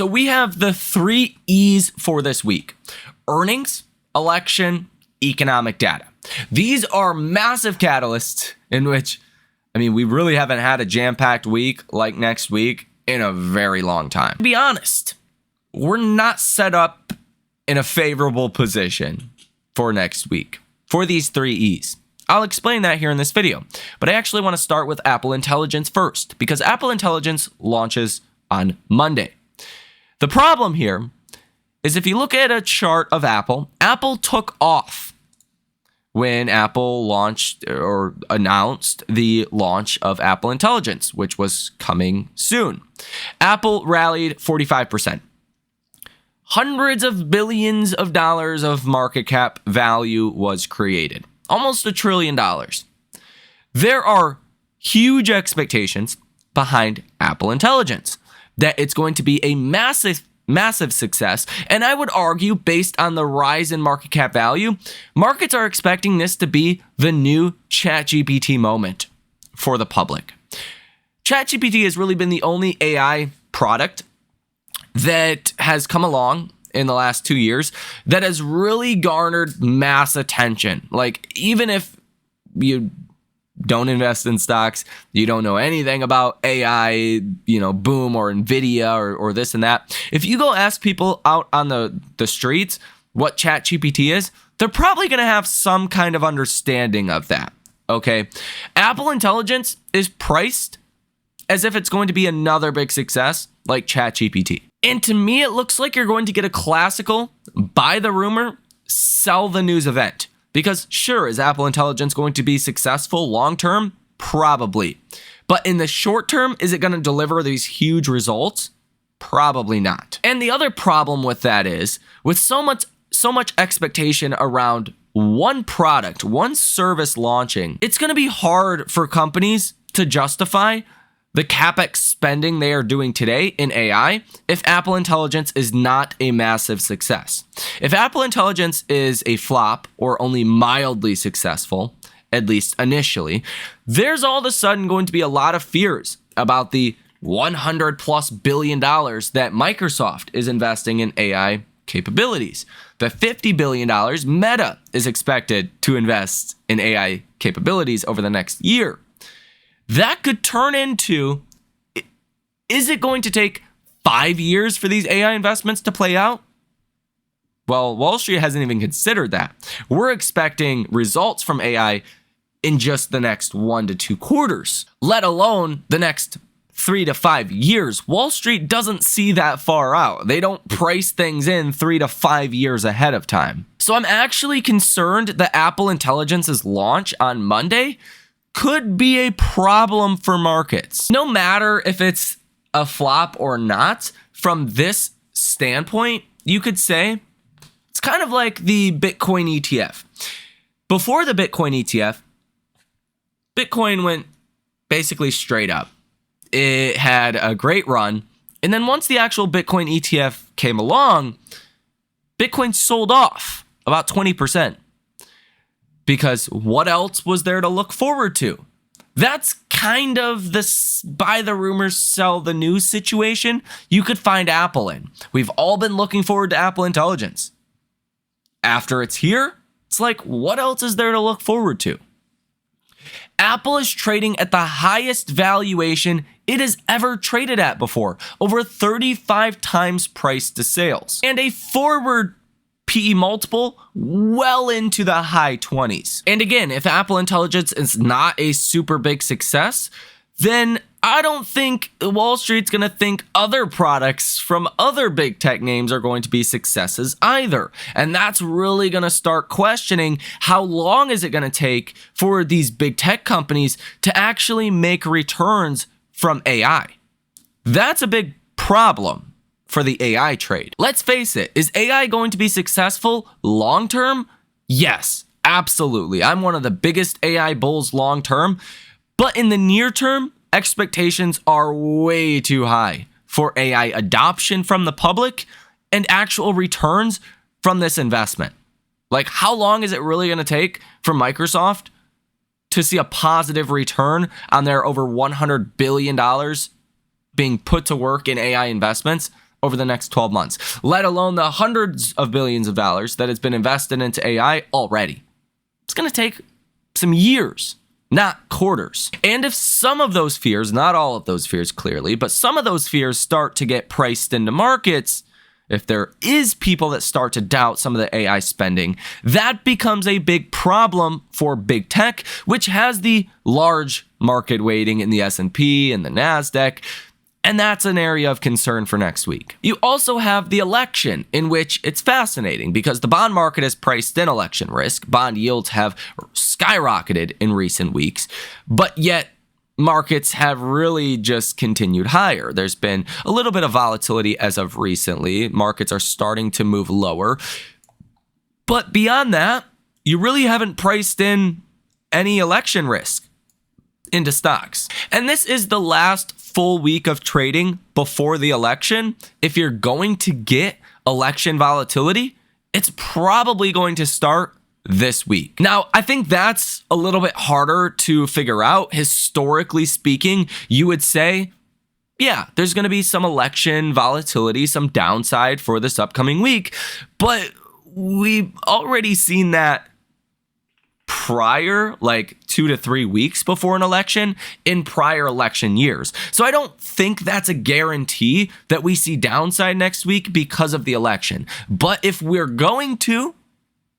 so we have the 3 E's for this week: earnings, election, economic data. These are massive catalysts in which, we really haven't had a jam-packed week like next week in a very long time. To be honest, we're not set up in a favorable position for next week for these 3 E's. I'll explain that here in this video, but I actually want to start with Apple Intelligence first, because Apple Intelligence launches on Monday. The problem here is if you look at a chart of Apple took off when Apple launched or announced the launch of Apple Intelligence, which was coming soon. Apple rallied 45%. Hundreds of billions of dollars of market cap value was created. Almost $1 trillion. There are huge expectations behind Apple Intelligence that it's going to be a massive success. And I would argue, based on the rise in market cap value, markets are expecting this to be the new ChatGPT moment for the public. ChatGPT has really been the only AI product that has come along in the last 2 years that has really garnered mass attention. Like, even if you don't invest in stocks, you don't know anything about AI, boom, or Nvidia or this and that, if you go ask people out on the streets what ChatGPT is, they're probably going to have some kind of understanding of that. Okay. Apple Intelligence is priced as if it's going to be another big success like ChatGPT. And to me, it looks like you're going to get a classical buy the rumor, sell the news event. Because sure, is Apple Intelligence going to be successful long term? Probably. But in the short term, is it going to deliver these huge results? Probably not. And the other problem with that is, with so much expectation around one product, one service launching, it's going to be hard for companies to justify the CapEx spending they are doing today in AI if Apple Intelligence is not a massive success. If Apple Intelligence is a flop or only mildly successful, at least initially, there's all of a sudden going to be a lot of fears about the $100+ billion that Microsoft is investing in AI capabilities. The $50 billion Meta is expected to invest in AI capabilities over the next year. That could turn into, is it going to take 5 years for these AI investments to play out? Well, Wall Street hasn't even considered that. We're expecting results from AI in just the next 1 to 2 quarters, let alone the next 3 to 5 years. Wall Street doesn't see that far out. They don't price things in 3 to 5 years ahead of time. So I'm actually concerned that Apple Intelligence's launch on Monday could be a problem for markets. No matter if it's a flop or not, from this standpoint, you could say it's kind of like the Bitcoin ETF. Before the Bitcoin ETF, Bitcoin went basically straight up. It had a great run. And then once the actual Bitcoin ETF came along, Bitcoin sold off about 20%. Because what else was there to look forward to? That's kind of the buy the rumors, sell the news situation you could find Apple in. We've all been looking forward to Apple Intelligence. After it's here, it's like, what else is there to look forward to? Apple is trading at the highest valuation it has ever traded at before, over 35 times price to sales, and a forward PE multiple well into the high 20s. And again, if Apple Intelligence is not a super big success, then I don't think Wall Street's going to think other products from other big tech names are going to be successes either. And that's really going to start questioning, how long is it going to take for these big tech companies to actually make returns from AI? That's a big problem for the AI trade. Let's face it, is AI going to be successful long term? Yes, absolutely. I'm one of the biggest AI bulls long term, but in the near term, expectations are way too high for AI adoption from the public and actual returns from this investment. Like, how long is it really going to take for Microsoft to see a positive return on their over $100 billion being put to work in AI investments? over the next 12 months, let alone the hundreds of billions of dollars that has been invested into AI already. It's going to take some years, not quarters. And if some of those fears, not all of those fears clearly, but some of those fears start to get priced into markets, if there is people that start to doubt some of the AI spending, that becomes a big problem for big tech, which has the large market weighting in the S&P and the NASDAQ. And that's an area of concern for next week. You also have the election, in which it's fascinating because the bond market has priced in election risk. Bond yields have skyrocketed in recent weeks, but yet markets have really just continued higher. There's been a little bit of volatility as of recently. Markets are starting to move lower. But beyond that, you really haven't priced in any election risk into stocks. And this is the last full week of trading before the election. If you're going to get election volatility, it's probably going to start this week. Now, I think that's a little bit harder to figure out. Historically speaking, you would say, yeah, there's going to be some election volatility, some downside for this upcoming week, but we've already seen that prior, like 2 to 3 weeks before an election in prior election years. So I don't think that's a guarantee that we see downside next week because of the election. But if we're going to,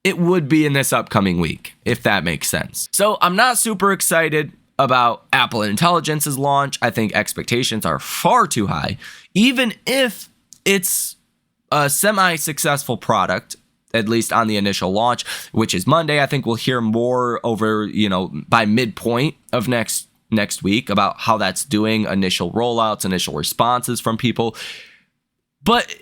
it would be in this upcoming week, if that makes sense. So I'm not super excited about Apple Intelligence's launch. I think expectations are far too high, even if it's a semi-successful product, at least on the initial launch, which is Monday. I think we'll hear more over, by midpoint of next week about how that's doing, initial rollouts, initial responses from people. But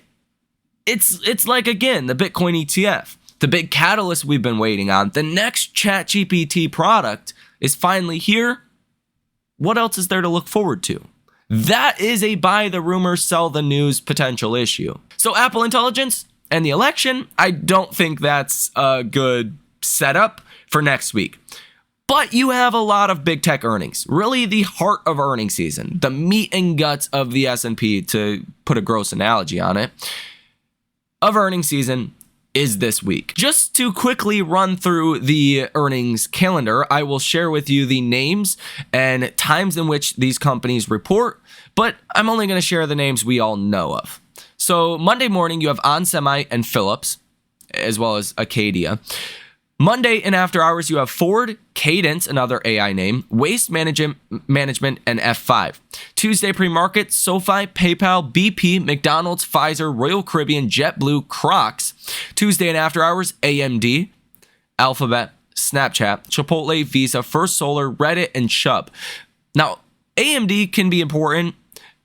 it's like, again, the Bitcoin ETF. The big catalyst we've been waiting on, the next ChatGPT product is finally here. What else is there to look forward to? That is a buy the rumor, sell the news potential issue. So Apple Intelligence and the election, I don't think that's a good setup for next week. But you have a lot of big tech earnings, really the heart of earnings season, the meat and guts of the S&P, to put a gross analogy on it, of earnings season is this week. Just to quickly run through the earnings calendar, I will share with you the names and times in which these companies report, but I'm only going to share the names we all know of. So Monday morning, you have onsemi and Philips, as well as Acadia. Monday and after hours, you have Ford, Cadence, another AI name, Waste Management, and F5. Tuesday pre-market, SoFi, PayPal, BP, McDonald's, Pfizer, Royal Caribbean, JetBlue, Crocs. Tuesday and after hours, AMD, Alphabet, Snapchat, Chipotle, Visa, First Solar, Reddit, and Chubb. Now, AMD can be important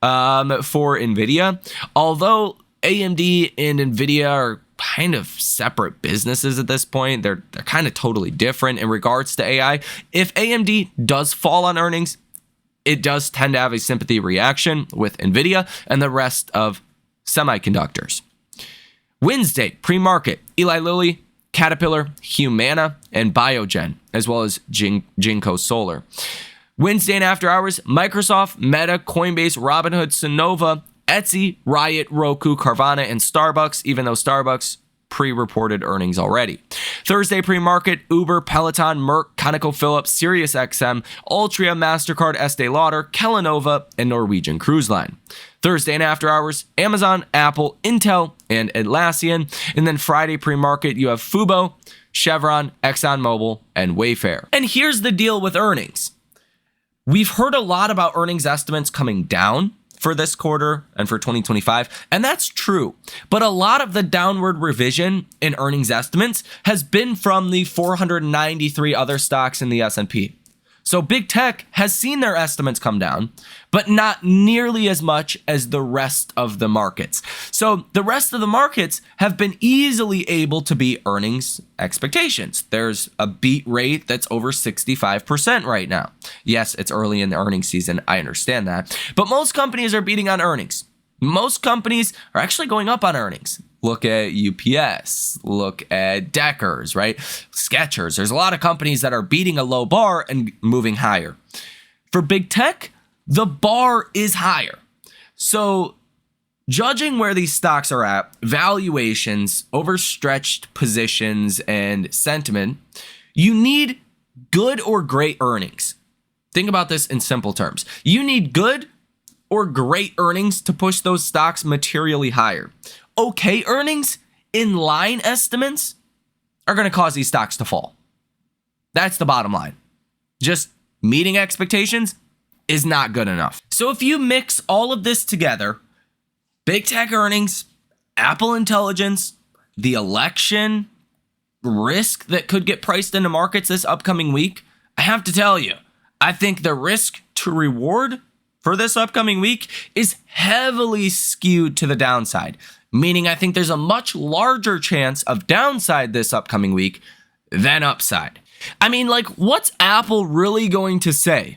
for NVIDIA, although AMD and NVIDIA are kind of separate businesses at this point. They're kind of totally different in regards to AI. If AMD does fall on earnings, it does tend to have a sympathy reaction with NVIDIA and the rest of semiconductors. Wednesday, pre-market, Eli Lilly, Caterpillar, Humana, and Biogen, as well as Jinko Solar. Wednesday and after hours, Microsoft, Meta, Coinbase, Robinhood, Sonova, Etsy, Riot, Roku, Carvana, and Starbucks, even though Starbucks pre-reported earnings already. Thursday pre-market, Uber, Peloton, Merck, ConocoPhillips, SiriusXM, Altria, MasterCard, Estee Lauder, Kellanova, and Norwegian Cruise Line. Thursday and after hours, Amazon, Apple, Intel, and Atlassian. And then Friday pre-market, you have Fubo, Chevron, ExxonMobil, and Wayfair. And here's the deal with earnings. We've heard a lot about earnings estimates coming down for this quarter and for 2025, and that's true. But a lot of the downward revision in earnings estimates has been from the 493 other stocks in the S&P. So big tech has seen their estimates come down, but not nearly as much as the rest of the markets. So the rest of the markets have been easily able to beat earnings expectations. There's a beat rate that's over 65% right now. Yes, it's early in the earnings season. I understand that. But most companies are beating on earnings. Most companies are actually going up on earnings. Look at UPS, look at Deckers, right? Skechers. There's a lot of companies that are beating a low bar and moving higher. For big tech, the bar is higher. So judging where these stocks are at, valuations, overstretched positions, and sentiment, you need good or great earnings. Think about this in simple terms. You need good or great earnings to push those stocks materially higher. Okay earnings, in line estimates, are going to cause these stocks to fall. That's the bottom line. Just meeting expectations is not good enough. So if you mix all of this together, big tech earnings, Apple intelligence, the election, risk that could get priced into markets this upcoming week, I have to tell you, I think the risk to reward for this upcoming week is heavily skewed to the downside, meaning I think there's a much larger chance of downside this upcoming week than upside. I mean, like, what's Apple really going to say?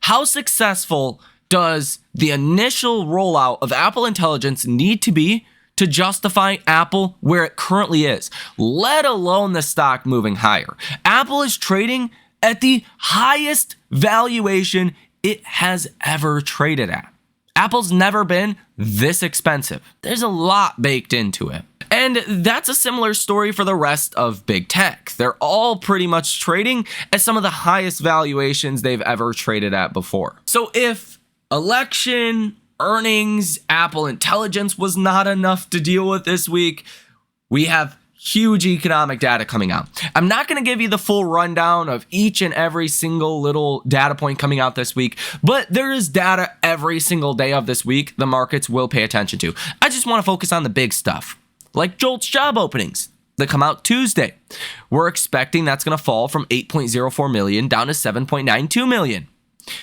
How successful does the initial rollout of Apple Intelligence need to be to justify Apple where it currently is, let alone the stock moving higher? Apple is trading at the highest valuation it has ever traded at. Apple's never been this expensive. There's a lot baked into it. And that's a similar story for the rest of big tech. They're all pretty much trading at some of the highest valuations they've ever traded at before. So if election, earnings, Apple intelligence was not enough to deal with this week, we have huge economic data coming out. I'm not going to give you the full rundown of each and every single little data point coming out this week, but there is data every single day of this week the markets will pay attention to. I just want to focus on the big stuff, like JOLTS job openings that come out Tuesday. We're expecting that's going to fall from 8.04 million down to 7.92 million.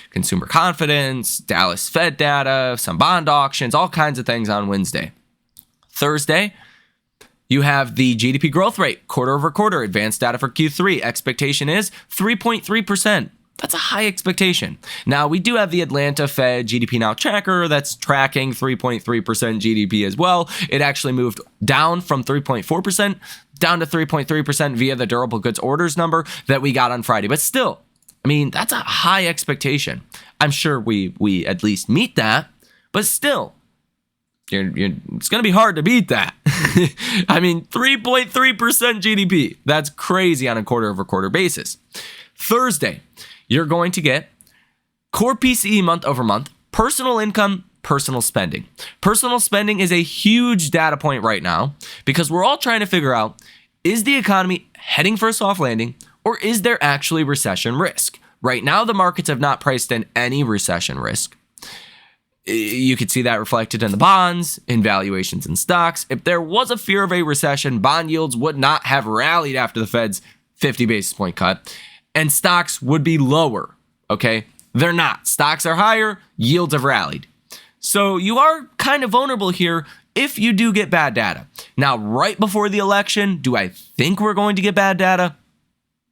Consumer confidence, Dallas Fed data, some bond auctions, all kinds of things on Wednesday. Thursday, you have the GDP growth rate, quarter over quarter, advanced data for Q3. Expectation is 3.3%. That's a high expectation. Now, we do have the Atlanta Fed GDP Now tracker that's tracking 3.3% GDP as well. It actually moved down from 3.4% down to 3.3% via the durable goods orders number that we got on Friday. But still, I mean, that's a high expectation. I'm sure we at least meet that, but still, it's going to be hard to beat that. I mean, 3.3% GDP. That's crazy on a quarter over quarter basis. Thursday, you're going to get core PCE month over month, personal income, personal spending. Personal spending is a huge data point right now because we're all trying to figure out, is the economy heading for a soft landing or is there actually recession risk? Right now, the markets have not priced in any recession risk. You could see that reflected in the bonds, in valuations in stocks. If there was a fear of a recession, bond yields would not have rallied after the Fed's 50 basis point cut, and stocks would be lower, okay? They're not. Stocks are higher, yields have rallied. So you are kind of vulnerable here if you do get bad data. Now, right before the election, do I think we're going to get bad data?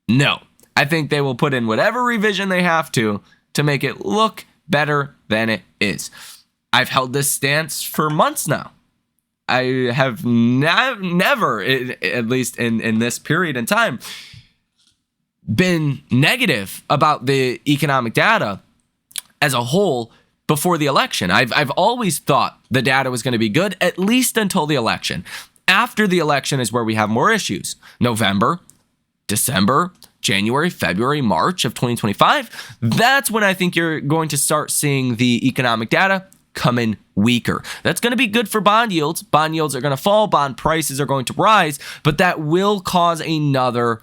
No. I think they will put in whatever revision they have to make it look better than it is. I've held this stance for months now. I have never, at least in this period in time, been negative about the economic data as a whole before the election. I've always thought the data was going to be good, at least until the election. After the election is where we have more issues. November, December, January, February, March of 2025, that's when I think you're going to start seeing the economic data come in weaker. That's going to be good for bond yields. Bond yields are going to fall, bond prices are going to rise, but that will cause another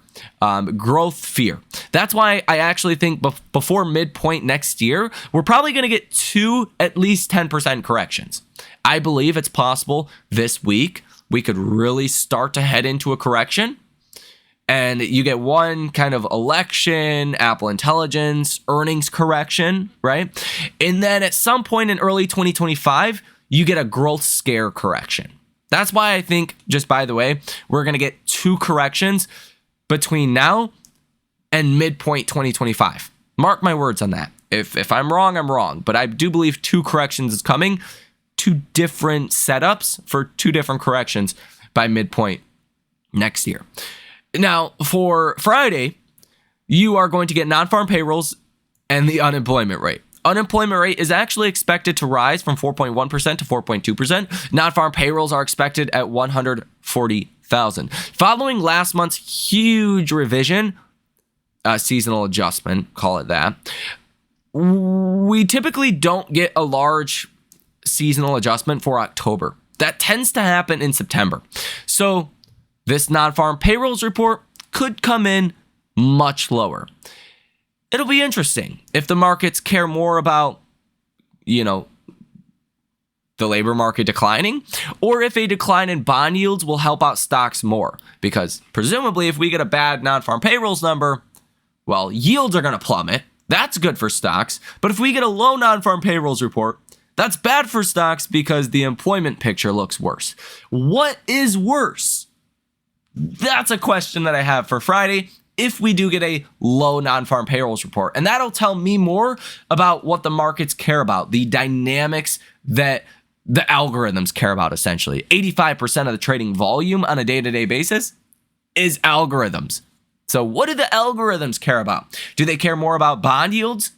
growth fear. That's why I actually think before midpoint next year, we're probably going to get 2 at least 10% corrections. I believe it's possible this week we could really start to head into a correction. And you get one kind of election, Apple intelligence, earnings correction, right? And then at some point in early 2025, you get a growth scare correction. That's why I think, just by the way, we're going to get 2 corrections between now and midpoint 2025. Mark my words on that. If I'm wrong, I'm wrong. But I do believe 2 corrections is coming, 2 different setups for 2 different corrections by midpoint next year. Now, for Friday, you are going to get non-farm payrolls and the unemployment rate. Unemployment rate is actually expected to rise from 4.1% to 4.2%. Non-farm payrolls are expected at 140,000. Following last month's huge revision, seasonal adjustment, call it that, we typically don't get a large seasonal adjustment for October. That tends to happen in September. So this non-farm payrolls report could come in much lower. It'll be interesting if the markets care more about, the labor market declining, or if a decline in bond yields will help out stocks more. Because presumably if we get a bad non-farm payrolls number, well, yields are going to plummet. That's good for stocks. But if we get a low non-farm payrolls report, that's bad for stocks because the employment picture looks worse. What is worse? That's a question that I have for Friday if we do get a low non-farm payrolls report. And that'll tell me more about what the markets care about, the dynamics that the algorithms care about, essentially. 85% of the trading volume on a day-to-day basis is algorithms. So what do the algorithms care about? Do they care more about bond yields?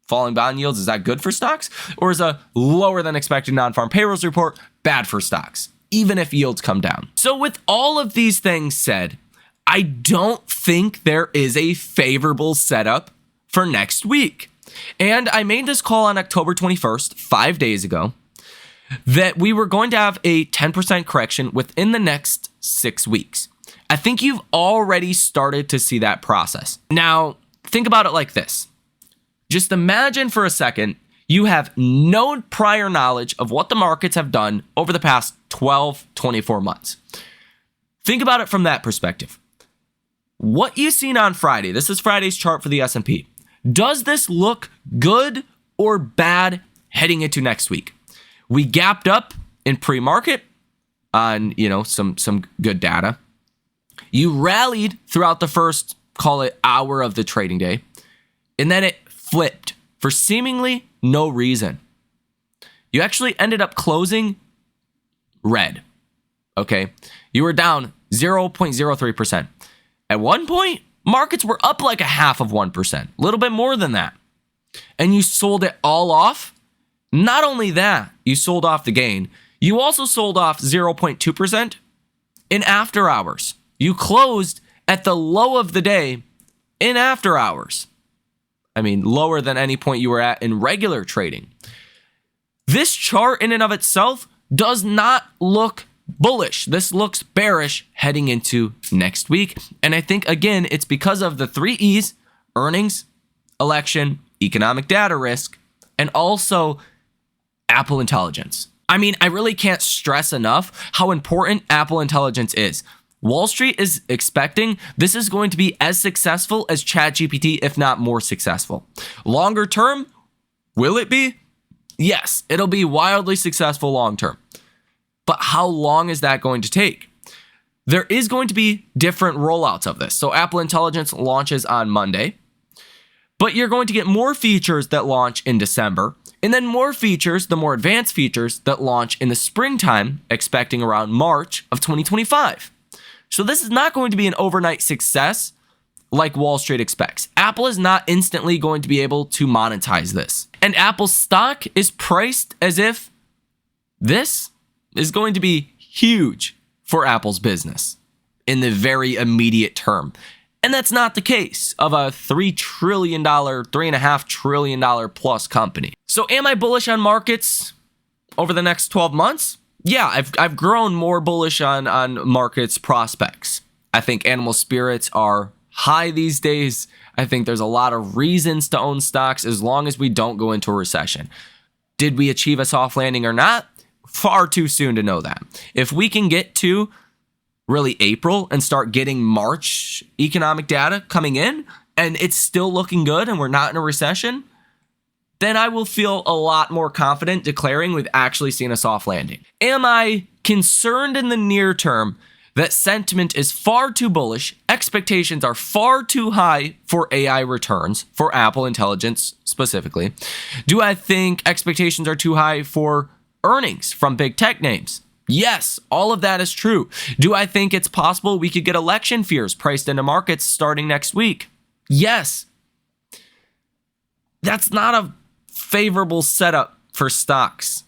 Falling bond yields, is that good for stocks? Or is a lower than expected non-farm payrolls report bad for stocks, even if yields come down? So with all of these things said, I don't think there is a favorable setup for next week. And I made this call on October 21st, 5 days ago, that we were going to have a 10% correction within the next 6 weeks. I think you've already started to see that process. Now, think about it like this. Just imagine for a second, you have no prior knowledge of what the markets have done over the past 12, 24 months. Think about it from that perspective. What you've seen on Friday, this is Friday's chart for the S&P. Does this look good or bad heading into next week? We gapped up in pre-market on, some good data. You rallied throughout the first, call it, hour of the trading day, and then it flipped for seemingly no reason. You actually ended up closing red, okay? You were down 0.03%. At one point, markets were up like 0.5%, a little bit more than that. And you sold it all off. Not only that, you sold off the gain, you also sold off 0.2% in after hours. You closed at the low of the day in after hours. I mean, lower than any point you were at in regular trading. This chart in and of itself does not look bullish. This looks bearish heading into next week. And I think, again, it's because of the 3 E's: earnings, election, economic data risk, and also Apple Intelligence. I mean, I really can't stress enough how important Apple Intelligence is. Wall Street is expecting this is going to be as successful as ChatGPT, if not more successful. Longer term, will it be? Yes, it'll be wildly successful long term. But how long is that going to take? There is going to be different rollouts of this. So Apple Intelligence launches on Monday, but you're going to get more features that launch in December, and then more features, the more advanced features that launch in the springtime, expecting around March of 2025. So this is not going to be an overnight success like Wall Street expects. Apple is not instantly going to be able to monetize this. And Apple's stock is priced as if this is going to be huge for Apple's business in the very immediate term. And that's not the case of a $3 trillion, $3.5 trillion plus company. So am I bullish on markets over the next 12 months? Yeah, I've grown more bullish on markets prospects. I think animal spirits are high these days. I think there's a lot of reasons to own stocks as long as we don't go into a recession. Did we achieve a soft landing or not? Far too soon to know that. If we can get to really April and start getting March economic data coming in and it's still looking good and we're not in a recession, then I will feel a lot more confident declaring we've actually seen a soft landing. Am I concerned in the near term that sentiment is far too bullish, expectations are far too high for AI returns, for Apple Intelligence specifically? Do I think expectations are too high for earnings from big tech names? Yes, all of that is true. Do I think it's possible we could get election fears priced into markets starting next week? Yes. That's not a favorable setup for stocks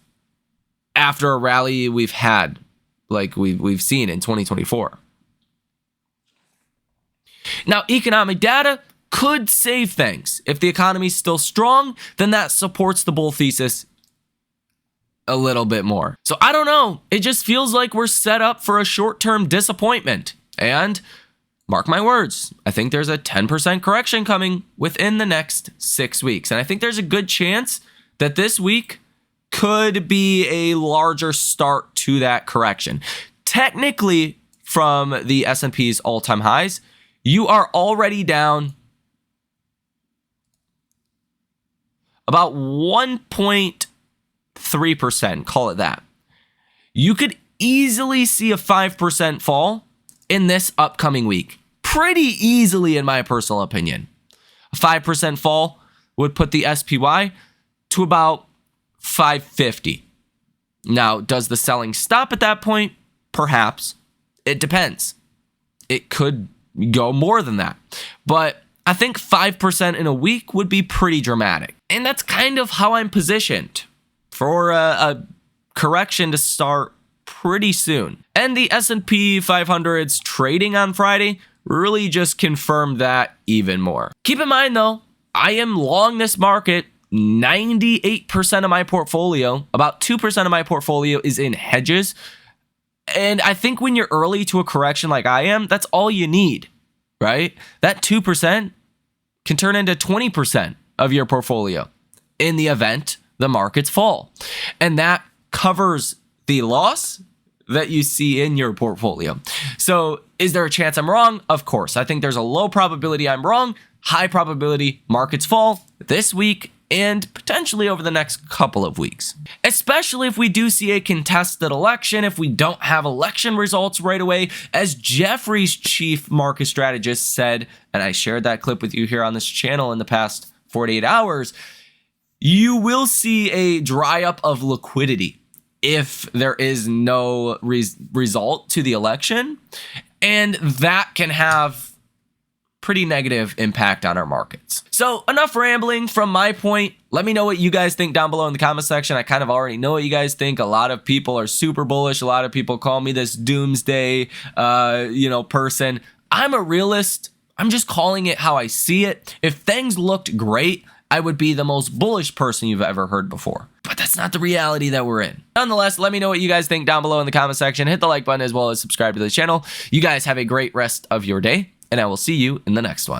after a rally we've had, like we've seen in 2024. Now, economic data could save things. If the economy is still strong, then that supports the bull thesis a little bit more. So I don't know. It just feels like we're set up for a short-term disappointment. And mark my words, I think there's a 10% correction coming within the next 6 weeks. And I think there's a good chance that this week could be a larger start to that correction. Technically, from the S&P's all-time highs, you are already down about 1.3%, call it that. You could easily see a 5% fall in this upcoming week. Pretty easily, in my personal opinion. A 5% fall would put the SPY to about 550. Now, does the selling stop at that point? Perhaps. It depends. It could go more than that. But I think 5% in a week would be pretty dramatic. And that's kind of how I'm positioned for a correction to start pretty soon. And the S&P 500's trading on Friday really just confirmed that even more. Keep in mind though, I am long this market. 98% of my portfolio, about 2% of my portfolio is in hedges. And I think when you're early to a correction like I am, that's all you need, right? That 2% can turn into 20% of your portfolio in the event the markets fall. And that covers the loss that you see in your portfolio. So is there a chance I'm wrong? Of course. I think there's a low probability I'm wrong, high probability markets fall this week and potentially over the next couple of weeks. Especially if we do see a contested election, if we don't have election results right away, as Jefferies' chief market strategist said, and I shared that clip with you here on this channel in the past 48 hours, you will see a dry up of liquidity if there is no result to the election, and that can have pretty negative impact on our markets. So enough rambling from my point. Let me know what you guys think down below in the comment section. I kind of already know what you guys think. A lot of people are super bullish. A lot of people call me this doomsday, person. I'm a realist. I'm just calling it how I see it. If things looked great, I would be the most bullish person you've ever heard before. But that's not the reality that we're in. Nonetheless, let me know what you guys think down below in the comment section. Hit the like button as well as subscribe to the channel. You guys have a great rest of your day, and I will see you in the next one.